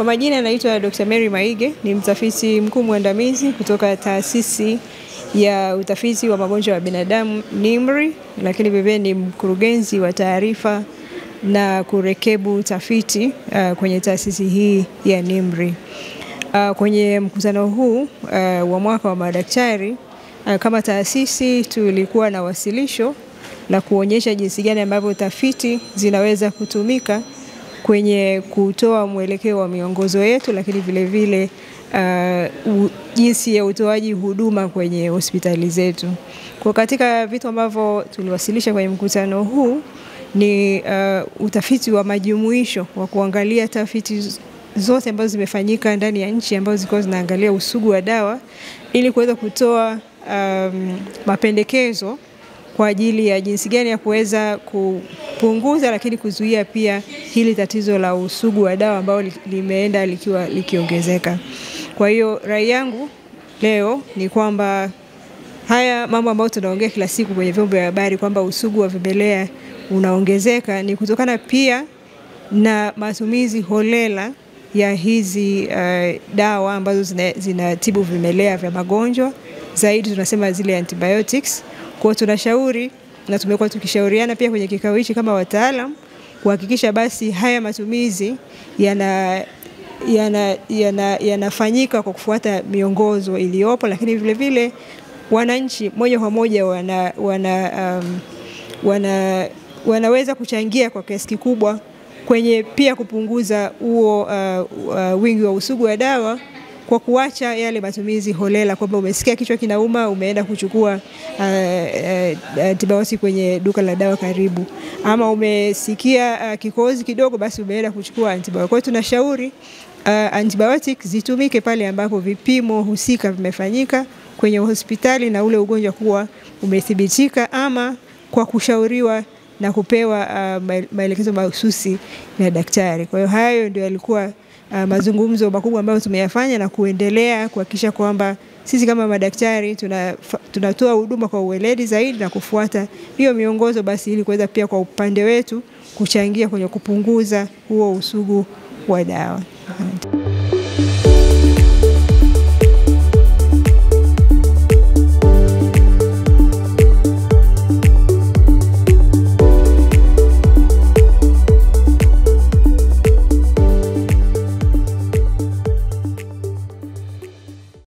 Kwa majina naitwa Dr. Mary Maige, ni mtafiti mkuu mwandamizi kutoka taasisi ya utafiti wa magonjwa ya binadamu NIMR, lakini vile ni mkurugenzi wa taarifa na kurekebu tafiti kwenye taasisi hii ya NIMR. Kwenye mkutano huu wa mwaka wa madaktari, kama taasisi tulikuwa na wasilisho la kuonyesha jinsi gani ambavyo tafiti zinaweza kutumika kwenye kutoa mwelekeo wa miongozo yetu, lakini vile vile jinsi ya utoaji huduma kwenye hospitali zetu. Kwa katika vitu ambavyo tuliwasilisha kwenye mkutano huu ni utafiti wa majumuisho wa kuangalia tafiti zote ambazo zimefanyika ndani ya nchi ambazo zilikuwa zinaangalia usugu wa dawa ili kuweza kutoa mapendekezo kwa ajili ya jinsi gani ya kuweza kupunguza lakini kuzuia pia hili tatizo la usugu wa dawa ambao limeenda likiongezeka. Kwa hiyo rai yangu leo ni kwamba haya mambo ambayo tunaongea kila siku kwenye vyombo vya habari kwamba usugu wa vimelea unaongezeka ni kutokana pia na matumizi holela ya hizi dawa ambazo zinatibu vimelea vya magonjwa, zaidi tunasema zile antibiotics. Kwa tunashauri na tumekuwa tukishauriana pia kwenye kikao hichi kama wataalam kuhakikisha basi haya matumizi yanafanyika kwa kufuata miongozo iliyopo, lakini vile vile wananchi moja kwa moja wanaweza kuchangia kwa kiasi kikubwa kwenye pia kupunguza huo wingi wa usugu wa dawa kwa kuacha yale matumizi holela, kwamba umesikia kichwa kinauma umeenda kuchukua antibiotic kwenye duka la dawa karibu, ama umesikia kikohozi kidogo basi umeenda kuchukua antibiotic. Kwa hiyo tunashauri antibiotic zitumike pale ambapo vipimo husika vimefanyika kwenye hospitali na ule ugonjwa kuwa umethibitika, ama kwa kushauriwa na kupewa maelekezo mahususi na daktari. Kwa hiyo hayo ndio yalikuwa mazungumzo makubwa ambayo tumeyafanya na kuendelea kuhakikisha kwamba sisi kama madaktari tunatoa huduma kwa uweledi zaidi na kufuata hiyo miongozo basi ili kuweza pia kwa upande wetu kuchangia kwenye kupunguza huo usugu wa dawa.